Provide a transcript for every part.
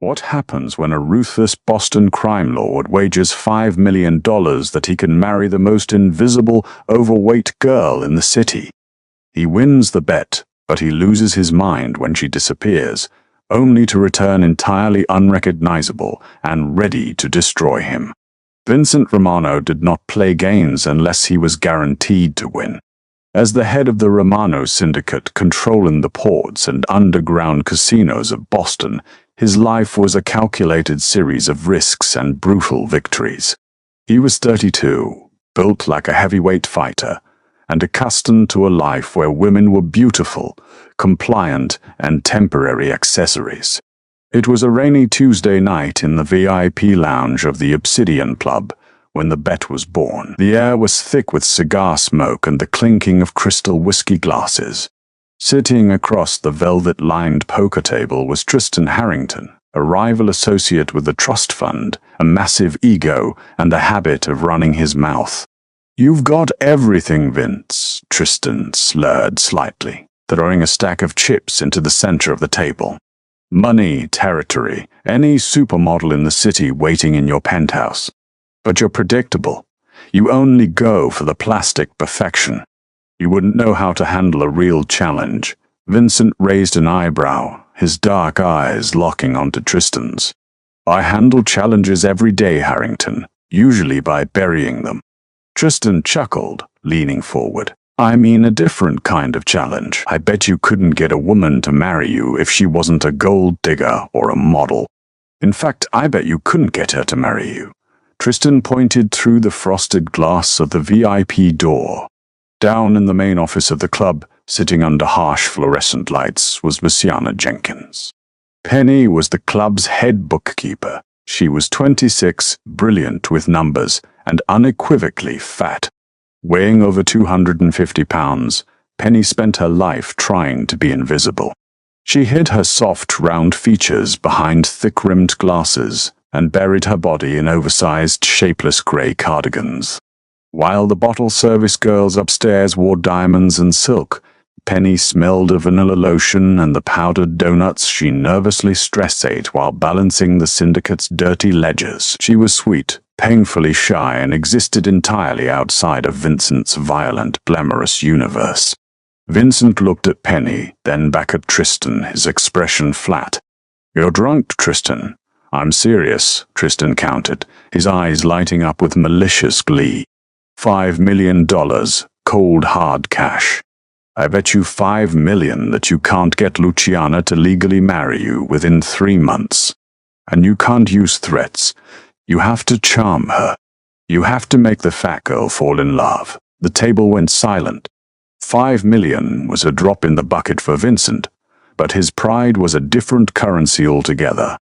What happens when a ruthless Boston crime lord wagers $5 million that he can marry the most invisible, overweight girl in the city? He wins the bet, but he loses his mind when she disappears, only to return entirely unrecognizable and ready to destroy him. Vincent Romano did not play games unless he was guaranteed to win. As the head of the Romano syndicate controlling the ports and underground casinos of Boston, his life was a calculated series of risks and brutal victories. He was 32, built like a heavyweight fighter, and accustomed to a life where women were beautiful, compliant, and temporary accessories. It was a rainy Tuesday night in the VIP lounge of the Obsidian Club when the bet was born. The air was thick with cigar smoke and the clinking of crystal whiskey glasses. Sitting across the velvet-lined poker table was Tristan Harrington, a rival associate with the trust fund, a massive ego, and the habit of running his mouth. "You've got everything, Vince," Tristan slurred slightly, throwing a stack of chips into the center of the table. "Money, territory, any supermodel in the city waiting in your penthouse. But you're predictable. You only go for the plastic perfection. You wouldn't know how to handle a real challenge." Vincent raised an eyebrow, his dark eyes locking onto Tristan's. "I handle challenges every day, Harrington, usually by burying them." Tristan chuckled, leaning forward. "I mean a different kind of challenge. I bet you couldn't get a woman to marry you if she wasn't a gold digger or a model. In fact, I bet you couldn't get her to marry you." Tristan pointed through the frosted glass of the VIP door. Down in the main office of the club, sitting under harsh fluorescent lights, was Luciana Jenkins. Penny was the club's head bookkeeper. She was 26, brilliant with numbers, and unequivocally fat. Weighing over 250 pounds, Penny spent her life trying to be invisible. She hid her soft, round features behind thick-rimmed glasses and buried her body in oversized, shapeless grey cardigans. While the bottle service girls upstairs wore diamonds and silk, Penny smelled of vanilla lotion and the powdered donuts she nervously stress-ate while balancing the syndicate's dirty ledgers. She was sweet, painfully shy, and existed entirely outside of Vincent's violent, glamorous universe. Vincent looked at Penny, then back at Tristan, his expression flat. "You're drunk, Tristan." "I'm serious," Tristan countered, his eyes lighting up with malicious glee. $5 million, cold hard cash. I bet you $5 million that you can't get Luciana to legally marry you within 3 months. And you can't use threats. You have to charm her. You have to make the fat girl fall in love. The table went silent. $5 million was a drop in the bucket for Vincent, but his pride was a different currency altogether.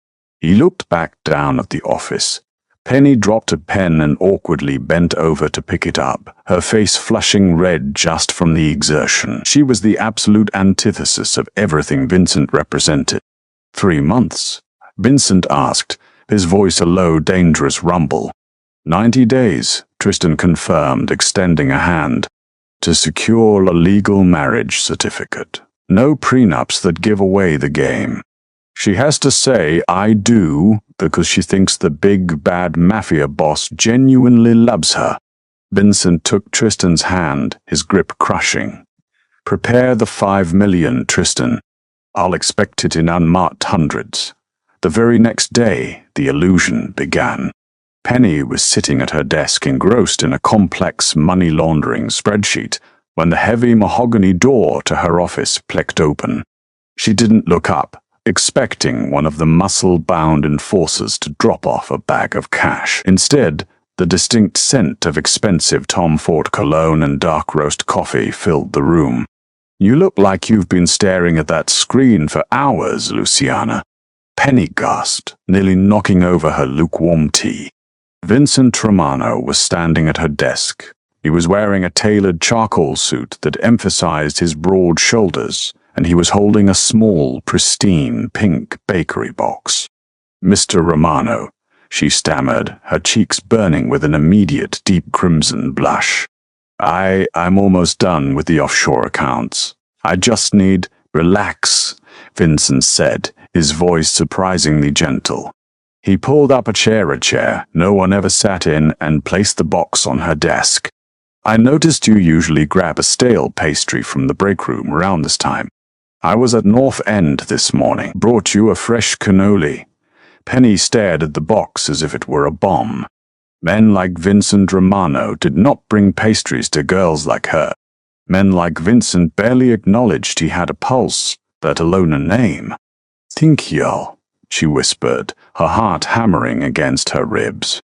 He looked back down at the office. Penny dropped a pen and awkwardly bent over to pick it up, her face flushing red just from the exertion. She was the absolute antithesis of everything Vincent represented. 3 months? Vincent asked, his voice a low, dangerous rumble. 90 days, Tristan confirmed, extending a hand. To secure a legal marriage certificate. No prenups that give away the game. She has to say, "I do," because she thinks the big, bad Mafia boss genuinely loves her. Vincent took Tristan's hand, his grip crushing. "Prepare the $5 million, Tristan. I'll expect it in unmarked hundreds." The very next day, the illusion began. Penny was sitting at her desk engrossed in a complex money laundering spreadsheet when the heavy mahogany door to her office clicked open. She didn't look up, expecting one of the muscle-bound enforcers to drop off a bag of cash. Instead, the distinct scent of expensive Tom Ford cologne and dark roast coffee filled the room. "You look like you've been staring at that screen for hours, Luciana," Penny gasped, nearly knocking over her lukewarm tea. Vincent Romano was standing at her desk. He was wearing a tailored charcoal suit that emphasized his broad shoulders, and he was holding a small, pristine, pink bakery box. "Mr. Romano," she stammered, her cheeks burning with an immediate deep crimson blush. I'm almost done with the offshore accounts. I just need..." "Relax. Vincent said, his voice surprisingly gentle. He pulled up a chair no one ever sat in and placed the box on her desk. I noticed you usually grab a stale pastry from the break room around this time. I was at North End this morning. Brought you a fresh cannoli. Penny stared at the box as if it were a bomb. Men like Vincent Romano did not bring pastries to girls like her. Men like Vincent barely acknowledged he had a pulse, let alone a name. Tinkyol, she whispered, her heart hammering against her ribs.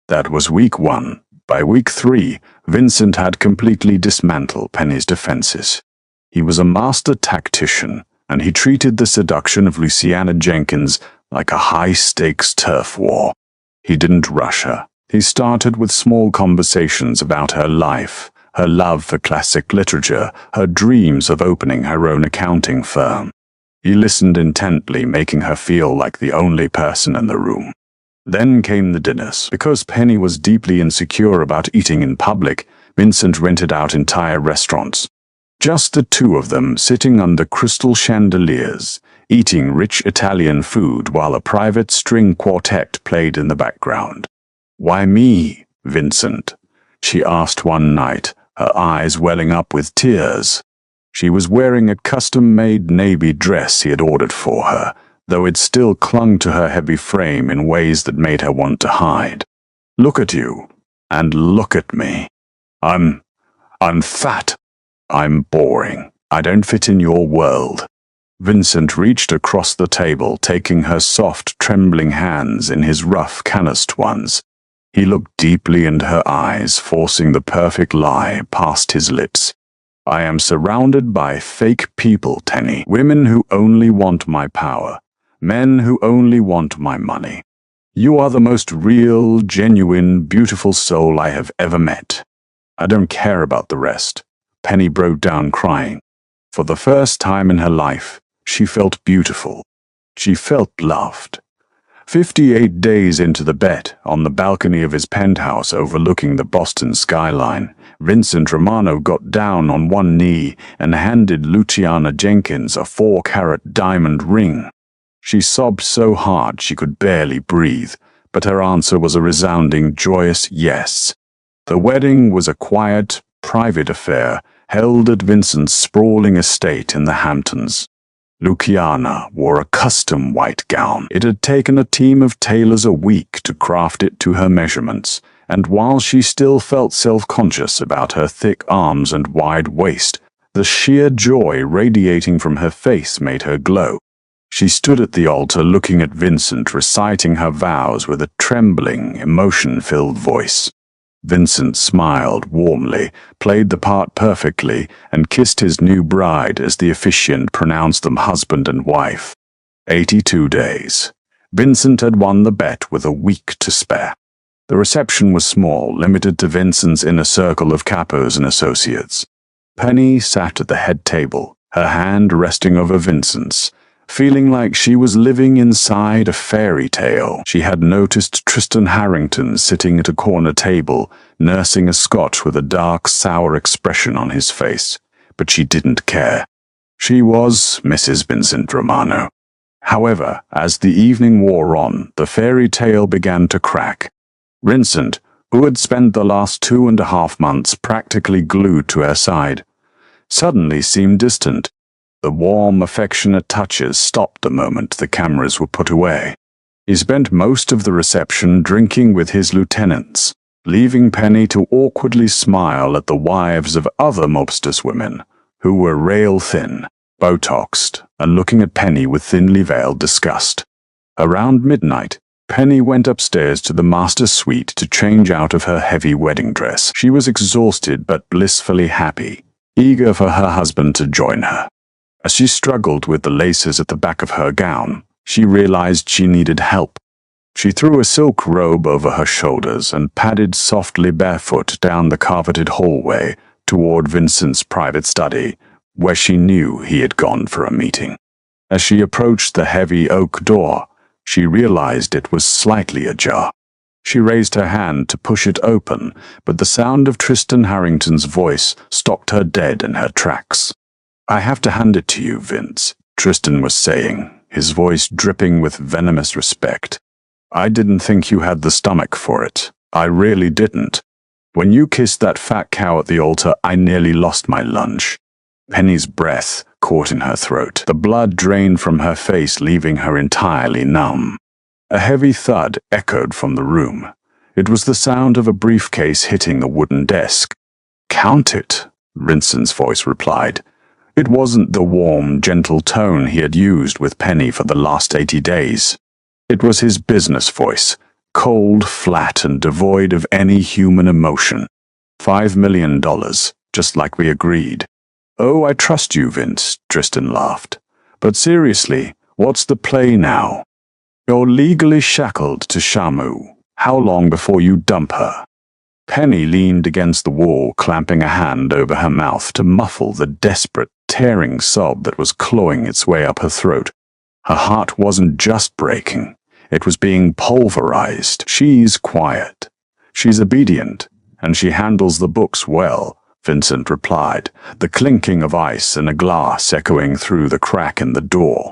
That was week 1. By week 3, Vincent had completely dismantled Penny's defenses. He was a master tactician, and he treated the seduction of Luciana Jenkins like a high-stakes turf war. He didn't rush her. He started with small conversations about her life, her love for classic literature, her dreams of opening her own accounting firm. He listened intently, making her feel like the only person in the room. Then came the dinners. Because Penny was deeply insecure about eating in public, Vincent rented out entire restaurants. Just the two of them sitting under crystal chandeliers, eating rich Italian food while a private string quartet played in the background. "Why me, Vincent?" she asked one night, her eyes welling up with tears. She was wearing a custom-made navy dress he had ordered for her, though it still clung to her heavy frame in ways that made her want to hide. "Look at you, and look at me. I'm fat. I'm boring. I don't fit in your world." Vincent reached across the table, taking her soft, trembling hands in his rough, calloused ones. He looked deeply into her eyes, forcing the perfect lie past his lips. "I am surrounded by fake people, Tenny. Women who only want my power. Men who only want my money. You are the most real, genuine, beautiful soul I have ever met. I don't care about the rest." Penny broke down crying. For the first time in her life, she felt beautiful. She felt loved. 58 days into the bet, on the balcony of his penthouse overlooking the Boston skyline, Vincent Romano got down on one knee and handed Luciana Jenkins a 4-carat diamond ring. She sobbed so hard she could barely breathe, but her answer was a resounding, joyous yes. The wedding was a quiet, private affair held at Vincent's sprawling estate in the Hamptons. Luciana wore a custom white gown. It had taken a team of tailors a week to craft it to her measurements, and while she still felt self-conscious about her thick arms and wide waist, the sheer joy radiating from her face made her glow. She stood at the altar looking at Vincent reciting her vows with a trembling, emotion-filled voice. Vincent smiled warmly, played the part perfectly, and kissed his new bride as the officiant pronounced them husband and wife. 82 days. Vincent had won the bet with a week to spare. The reception was small, limited to Vincent's inner circle of capos and associates. Penny sat at the head table, her hand resting over Vincent's, feeling like she was living inside a fairy tale. She had noticed Tristan Harrington sitting at a corner table, nursing a scotch with a dark, sour expression on his face, but she didn't care. She was Mrs. Vincent Romano. However, as the evening wore on, the fairy tale began to crack. Vincent, who had spent the last 2.5 months practically glued to her side, suddenly seemed distant. The warm, affectionate touches stopped the moment the cameras were put away. He spent most of the reception drinking with his lieutenants, leaving Penny to awkwardly smile at the wives of other mobsters women, who were rail-thin, Botoxed, and looking at Penny with thinly veiled disgust. Around midnight, Penny went upstairs to the master suite to change out of her heavy wedding dress. She was exhausted but blissfully happy, eager for her husband to join her. As she struggled with the laces at the back of her gown, she realized she needed help. She threw a silk robe over her shoulders and padded softly barefoot down the carpeted hallway toward Vincent's private study, where she knew he had gone for a meeting. As she approached the heavy oak door, she realized it was slightly ajar. She raised her hand to push it open, but the sound of Tristan Harrington's voice stopped her dead in her tracks. "I have to hand it to you, Vince," Tristan was saying, his voice dripping with venomous respect. "I didn't think you had the stomach for it. I really didn't. When you kissed that fat cow at the altar, I nearly lost my lunch." Penny's breath caught in her throat. The blood drained from her face, leaving her entirely numb. A heavy thud echoed from the room. It was the sound of a briefcase hitting the wooden desk. "Count it," Vincent's voice replied. It wasn't the warm, gentle tone he had used with Penny for the last 80 days. It was his business voice, cold, flat, and devoid of any human emotion. $5 million, just like we agreed. "Oh, I trust you, Vince," Tristan laughed. "But seriously, what's the play now? You're legally shackled to Shamu. How long before you dump her?" Penny leaned against the wall, clamping a hand over her mouth to muffle the desperate, tearing sob that was clawing its way up her throat. Her heart wasn't just breaking. It was being pulverized. "She's quiet. She's obedient, and she handles the books well," Vincent replied, the clinking of ice in a glass echoing through the crack in the door.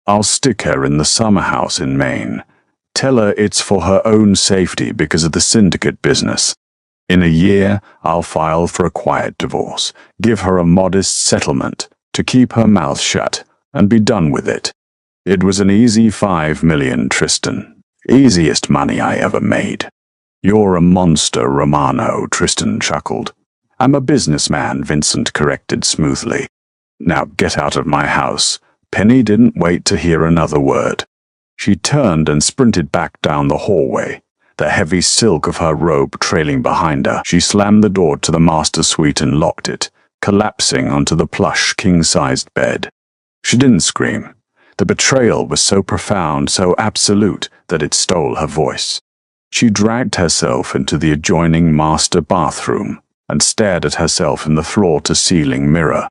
"I'll stick her in the summer house in Maine. Tell her it's for her own safety because of the syndicate business. In a year, I'll file for a quiet divorce, give her a modest settlement to keep her mouth shut, and be done with it." It was an easy $5 million, Tristan. Easiest money I ever made. "You're a monster, Romano," Tristan chuckled. "I'm a businessman," Vincent corrected smoothly. "Now get out of my house." Penny didn't wait to hear another word. She turned and sprinted back down the hallway, the heavy silk of her robe trailing behind her. She slammed the door to the master suite and locked it, collapsing onto the plush, king-sized bed. She didn't scream. The betrayal was so profound, so absolute, that it stole her voice. She dragged herself into the adjoining master bathroom and stared at herself in the floor-to-ceiling mirror.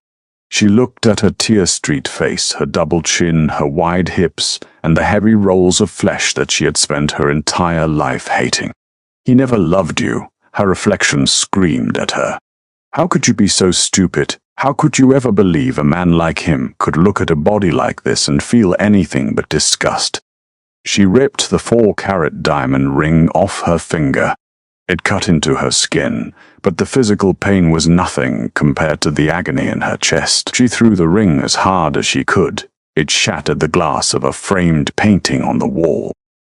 She looked at her tear-streaked face, her double chin, her wide hips, and the heavy rolls of flesh that she had spent her entire life hating. "He never loved you," her reflection screamed at her. "How could you be so stupid? How could you ever believe a man like him could look at a body like this and feel anything but disgust?" She ripped the 4-carat diamond ring off her finger. It cut into her skin, but the physical pain was nothing compared to the agony in her chest. She threw the ring as hard as she could. It shattered the glass of a framed painting on the wall.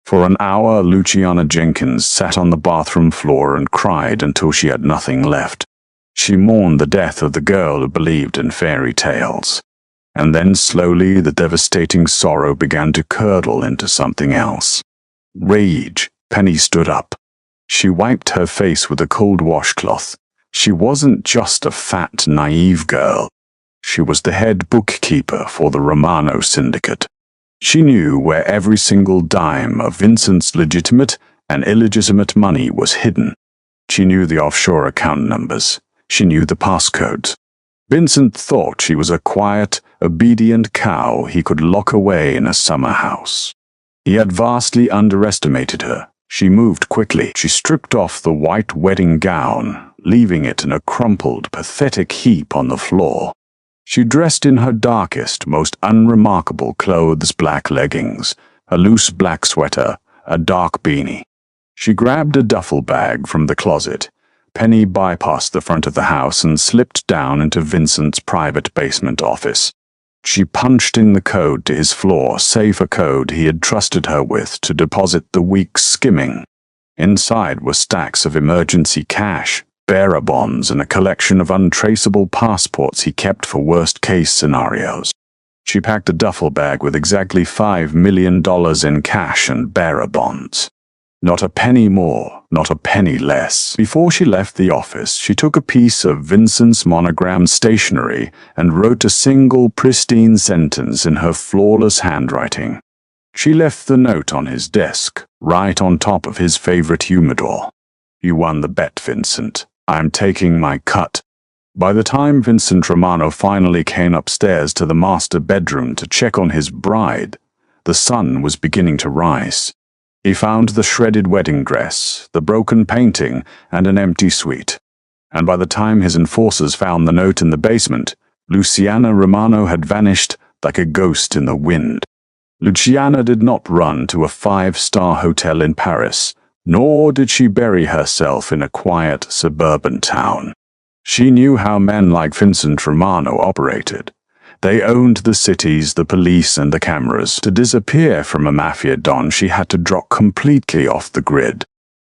For an hour, Luciana Jenkins sat on the bathroom floor and cried until she had nothing left. She mourned the death of the girl who believed in fairy tales. And then slowly the devastating sorrow began to curdle into something else. Rage. Penny stood up. She wiped her face with a cold washcloth. She wasn't just a fat, naive girl. She was the head bookkeeper for the Romano syndicate. She knew where every single dime of Vincent's legitimate and illegitimate money was hidden. She knew the offshore account numbers. She knew the passcodes. Vincent thought she was a quiet, obedient cow he could lock away in a summer house. He had vastly underestimated her. She moved quickly. She stripped off the white wedding gown, leaving it in a crumpled, pathetic heap on the floor. She dressed in her darkest, most unremarkable clothes: black leggings, a loose black sweater, a dark beanie. She grabbed a duffel bag from the closet. Penny bypassed the front of the house and slipped down into Vincent's private basement office. She punched in the code to his floor, safer code he had trusted her with to deposit the week's skimming. Inside were stacks of emergency cash, bearer bonds, and a collection of untraceable passports he kept for worst-case scenarios. She packed a duffel bag with exactly $5 million in cash and bearer bonds. Not a penny more, not a penny less. Before she left the office, she took a piece of Vincent's monogram stationery and wrote a single pristine sentence in her flawless handwriting. She left the note on his desk, right on top of his favorite humidor. "You won the bet, Vincent. I'm taking my cut." By the time Vincent Romano finally came upstairs to the master bedroom to check on his bride, the sun was beginning to rise. He found the shredded wedding dress, the broken painting, and an empty suite. And by the time his enforcers found the note in the basement, Luciana Romano had vanished like a ghost in the wind. Luciana did not run to a five-star hotel in Paris, nor did she bury herself in a quiet suburban town. She knew how men like Vincent Romano operated. They owned the cities, the police, and the cameras. To disappear from a mafia don, she had to drop completely off the grid.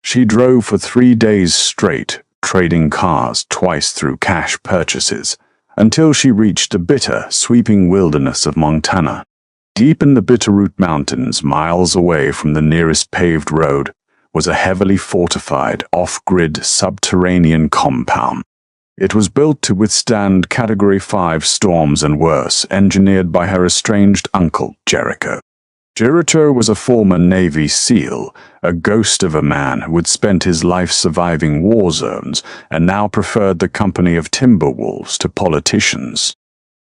She drove for 3 days straight, trading cars twice through cash purchases, until she reached the bitter, sweeping wilderness of Montana. Deep in the Bitterroot Mountains, miles away from the nearest paved road, was a heavily fortified, off-grid subterranean compound. It was built to withstand Category 5 storms and worse, engineered by her estranged uncle, Jericho. Jericho was a former Navy SEAL, a ghost of a man who had spent his life surviving war zones and now preferred the company of timber wolves to politicians.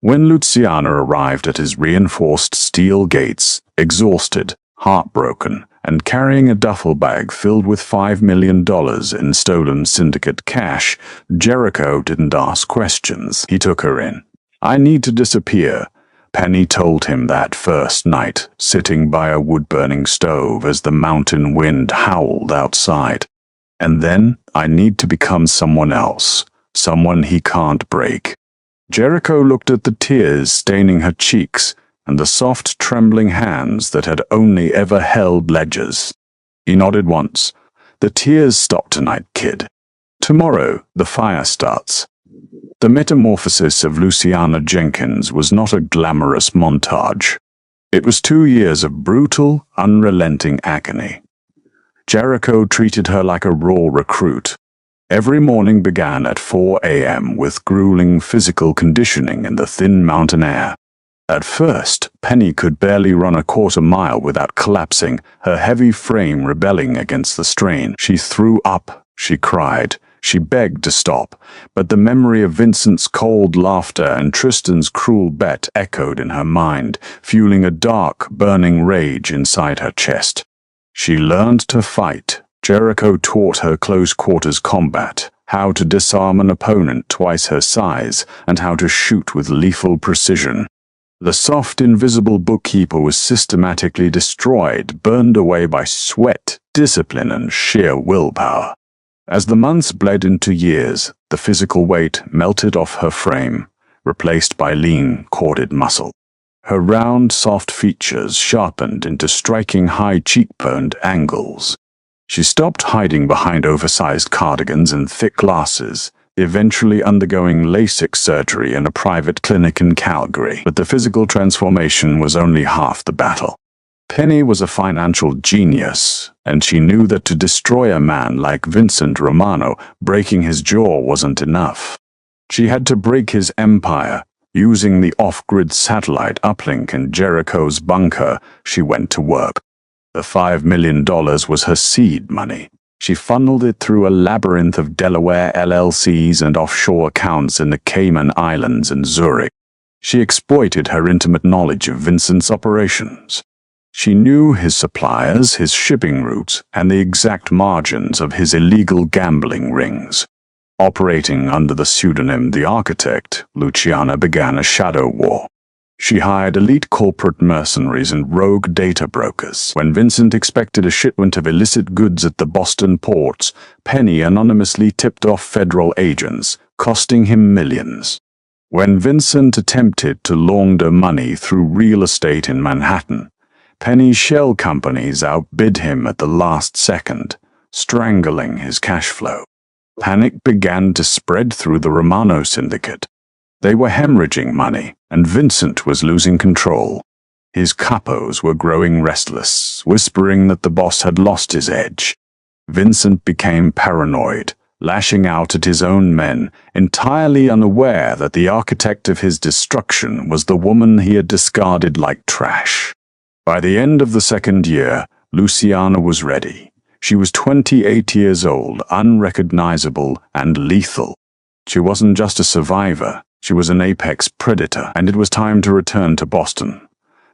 When Luciana arrived at his reinforced steel gates, exhausted, heartbroken, and carrying a duffel bag filled with $5 million in stolen syndicate cash, Jericho didn't ask questions. He took her in. "I need to disappear," Penny told him that first night, sitting by a wood-burning stove as the mountain wind howled outside. "And then I need to become someone else, someone he can't break." Jericho looked at the tears staining her cheeks and the soft, trembling hands that had only ever held ledgers. He nodded once. "The tears stop tonight, kid. Tomorrow, the fire starts." The metamorphosis of Luciana Jenkins was not a glamorous montage. It was 2 years of brutal, unrelenting agony. Jericho treated her like a raw recruit. Every morning began at 4 a.m. with grueling physical conditioning in the thin mountain air. At first, Penny could barely run a quarter mile without collapsing, her heavy frame rebelling against the strain. She threw up, she cried, she begged to stop, but the memory of Vincent's cold laughter and Tristan's cruel bet echoed in her mind, fueling a dark, burning rage inside her chest. She learned to fight. Jericho taught her close-quarters combat, how to disarm an opponent twice her size, and how to shoot with lethal precision. The soft, invisible bookkeeper was systematically destroyed, burned away by sweat, discipline, and sheer willpower. As the months bled into years, the physical weight melted off her frame, replaced by lean, corded muscle. Her round, soft features sharpened into striking high cheekboned angles. She stopped hiding behind oversized cardigans and thick glasses, eventually undergoing LASIK surgery in a private clinic in Calgary. But the physical transformation was only half the battle. Penny was a financial genius, and she knew that to destroy a man like Vincent Romano, breaking his jaw wasn't enough. She had to break his empire. Using the off-grid satellite uplink in Jericho's bunker, she went to work. The $5 million was her seed money. She funneled it through a labyrinth of Delaware LLCs and offshore accounts in the Cayman Islands and Zurich. She exploited her intimate knowledge of Vincent's operations. She knew his suppliers, his shipping routes, and the exact margins of his illegal gambling rings. Operating under the pseudonym The Architect, Luciana began a shadow war. She hired elite corporate mercenaries and rogue data brokers. When Vincent expected a shipment of illicit goods at the Boston ports, Penny anonymously tipped off federal agents, costing him millions. When Vincent attempted to launder money through real estate in Manhattan, Penny's shell companies outbid him at the last second, strangling his cash flow. Panic began to spread through the Romano syndicate. They were hemorrhaging money, and Vincent was losing control. His capos were growing restless, whispering that the boss had lost his edge. Vincent became paranoid, lashing out at his own men, entirely unaware that the architect of his destruction was the woman he had discarded like trash. By the end of the second year, Luciana was ready. She was 28 years old, unrecognizable, and lethal. She wasn't just a survivor. She was an apex predator, and it was time to return to Boston.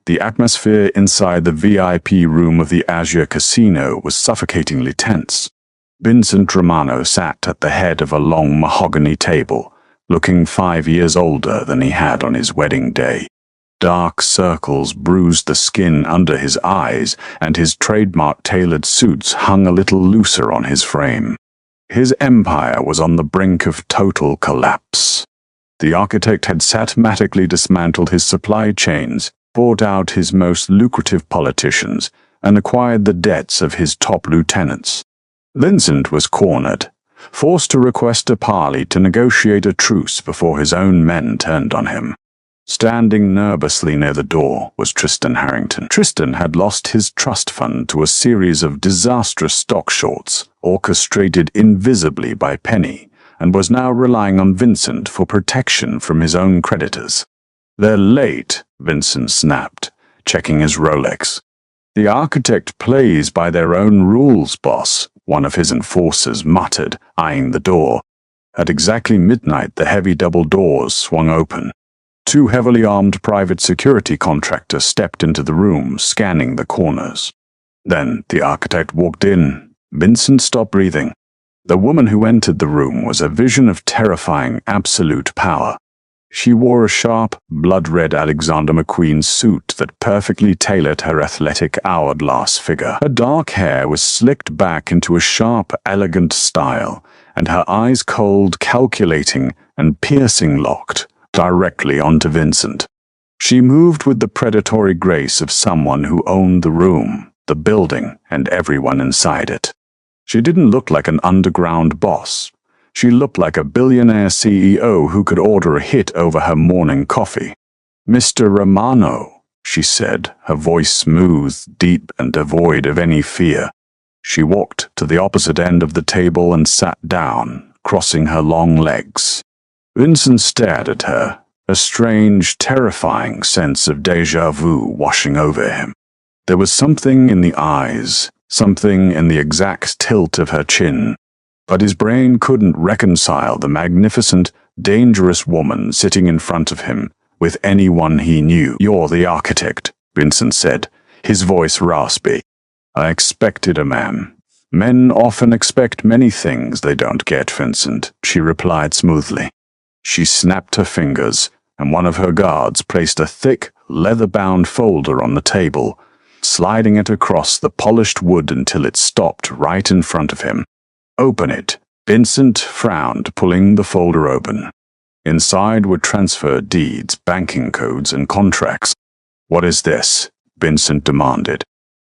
The atmosphere inside the VIP room of the Azure Casino was suffocatingly tense. Vincent Romano sat at the head of a long mahogany table, looking 5 years older than he had on his wedding day. Dark circles bruised the skin under his eyes, and his trademark tailored suits hung a little looser on his frame. His empire was on the brink of total collapse. The architect had systematically dismantled his supply chains, bought out his most lucrative politicians, and acquired the debts of his top lieutenants. Vincent was cornered, forced to request a parley to negotiate a truce before his own men turned on him. Standing nervously near the door was Tristan Harrington. Tristan had lost his trust fund to a series of disastrous stock shorts, orchestrated invisibly by Penny, and was now relying on Vincent for protection from his own creditors. "They're late," Vincent snapped, checking his Rolex. "The architect plays by their own rules, boss," one of his enforcers muttered, eyeing the door. At exactly midnight, the heavy double doors swung open. Two heavily armed private security contractors stepped into the room, scanning the corners. Then the architect walked in. Vincent stopped breathing. The woman who entered the room was a vision of terrifying absolute power. She wore a sharp, blood-red Alexander McQueen suit that perfectly tailored her athletic hourglass figure. Her dark hair was slicked back into a sharp, elegant style, and her eyes cold, calculating, and piercing locked directly onto Vincent. She moved with the predatory grace of someone who owned the room, the building, and everyone inside it. She didn't look like an underground boss. She looked like a billionaire CEO who could order a hit over her morning coffee. "Mr. Romano," she said, her voice smooth, deep, and devoid of any fear. She walked to the opposite end of the table and sat down, crossing her long legs. Vincent stared at her, a strange, terrifying sense of déjà vu washing over him. There was something in the eyes, something in the exact tilt of her chin, but his brain couldn't reconcile the magnificent, dangerous woman sitting in front of him with anyone he knew. "You're the architect," Vincent said, his voice raspy. "I expected a man." "Men often expect many things they don't get, Vincent," she replied smoothly. She snapped her fingers, and one of her guards placed a thick, leather-bound folder on the table, sliding it across the polished wood until it stopped right in front of him. "Open it." Vincent frowned, pulling the folder open. Inside were transfer deeds, banking codes, and contracts. "What is this?" Vincent demanded.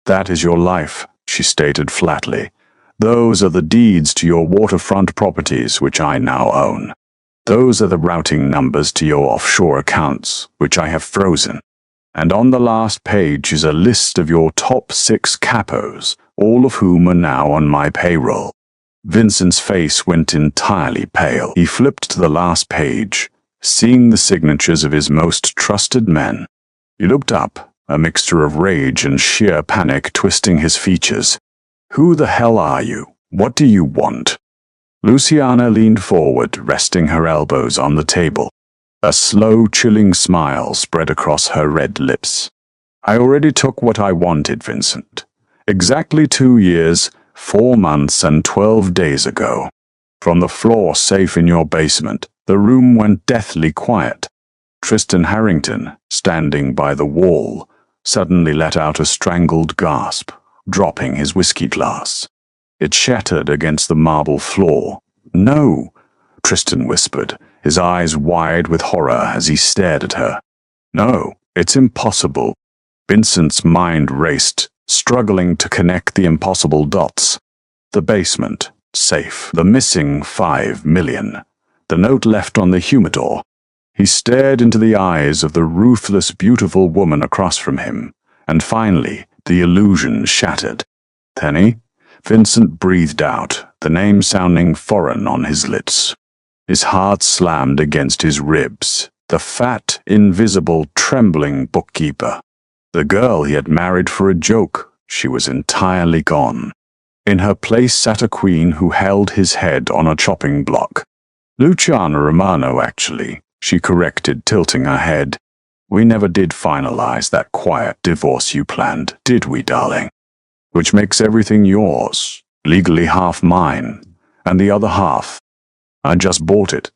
"That is your life," she stated flatly. "Those are the deeds to your waterfront properties, which I now own. Those are the routing numbers to your offshore accounts, which I have frozen. And on the last page is a list of your top 6 capos, all of whom are now on my payroll." Vincent's face went entirely pale. He flipped to the last page, seeing the signatures of his most trusted men. He looked up, a mixture of rage and sheer panic twisting his features. "Who the hell are you? What do you want?" Luciana leaned forward, resting her elbows on the table. A slow, chilling smile spread across her red lips. "I already took what I wanted, Vincent. Exactly 2 years, 4 months, and 12 days ago. From the floor safe in your basement, the room went deathly quiet. Tristan Harrington, standing by the wall, suddenly let out a strangled gasp, dropping his whiskey glass. It shattered against the marble floor. "No," Tristan whispered, his eyes wide with horror as he stared at her. "No, it's impossible." Vincent's mind raced, struggling to connect the impossible dots. The basement, safe, the missing 5 million, the note left on the humidor. He stared into the eyes of the ruthless, beautiful woman across from him, and finally, the illusion shattered. "Penny?" Vincent breathed out, the name sounding foreign on his lips. His heart slammed against his ribs. The fat, invisible, trembling bookkeeper. The girl he had married for a joke. She was entirely gone. In her place sat a queen who held his head on a chopping block. "Luciana Romano, actually," she corrected, tilting her head. "We never did finalize that quiet divorce you planned, did we, darling? Which makes everything yours, legally half mine, and the other half. I just bought it."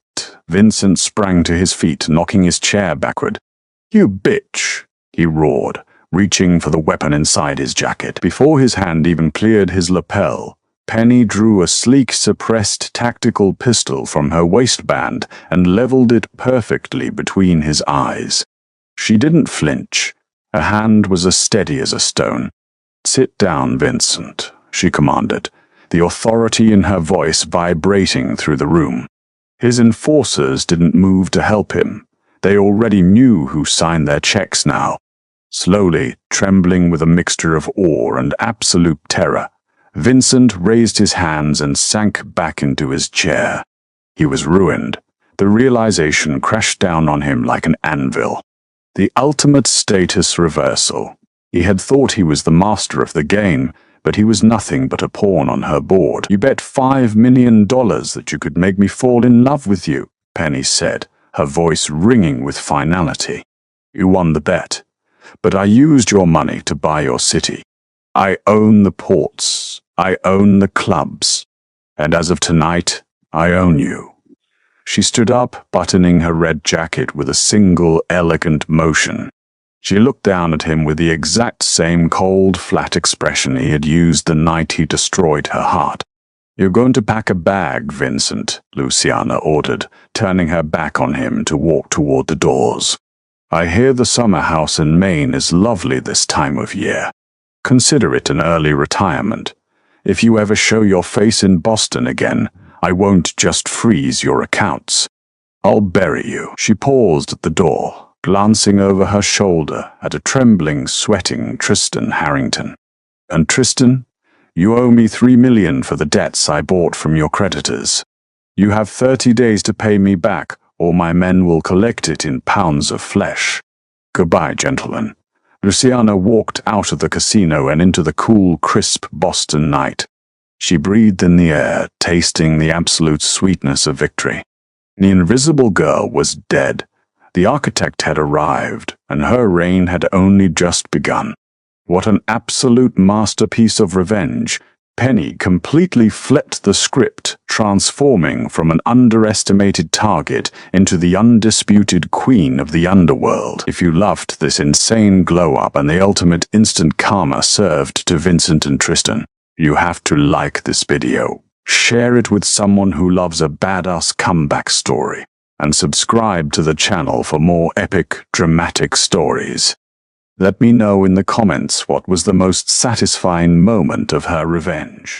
Vincent sprang to his feet, knocking his chair backward. "You bitch," he roared, reaching for the weapon inside his jacket. Before his hand even cleared his lapel, Penny drew a sleek suppressed tactical pistol from her waistband and leveled it perfectly between his eyes. She didn't flinch. Her hand was as steady as a stone. "Sit down, Vincent," she commanded, the authority in her voice vibrating through the room. His enforcers didn't move to help him. They already knew who signed their checks now. Slowly, trembling with a mixture of awe and absolute terror, Vincent raised his hands and sank back into his chair. He was ruined. The realization crashed down on him like an anvil. The ultimate status reversal. He had thought he was the master of the game, but he was nothing but a pawn on her board. "You bet $5 million that you could make me fall in love with you," Penny said, her voice ringing with finality. "You won the bet, but I used your money to buy your city. I own the ports, I own the clubs, and as of tonight, I own you." She stood up, buttoning her red jacket with a single elegant motion. She looked down at him with the exact same cold, flat expression he had used the night he destroyed her heart. "You're going to pack a bag, Vincent," Luciana ordered, turning her back on him to walk toward the doors. "I hear the summer house in Maine is lovely this time of year. Consider it an early retirement. If you ever show your face in Boston again, I won't just freeze your accounts. I'll bury you." She paused at the door, glancing over her shoulder at a trembling, sweating Tristan Harrington. "And Tristan, you owe me $3 million for the debts I bought from your creditors. You have 30 days to pay me back, or my men will collect it in pounds of flesh. Goodbye, gentlemen." Luciana walked out of the casino and into the cool, crisp Boston night. She breathed in the air, tasting the absolute sweetness of victory. The invisible girl was dead. The architect had arrived, and her reign had only just begun. What an absolute masterpiece of revenge. Penny completely flipped the script, transforming from an underestimated target into the undisputed queen of the underworld. If you loved this insane glow-up and the ultimate instant karma served to Vincent and Tristan, you have to like this video, share it with someone who loves a badass comeback story, and subscribe to the channel for more epic, dramatic stories. Let me know in the comments what was the most satisfying moment of her revenge.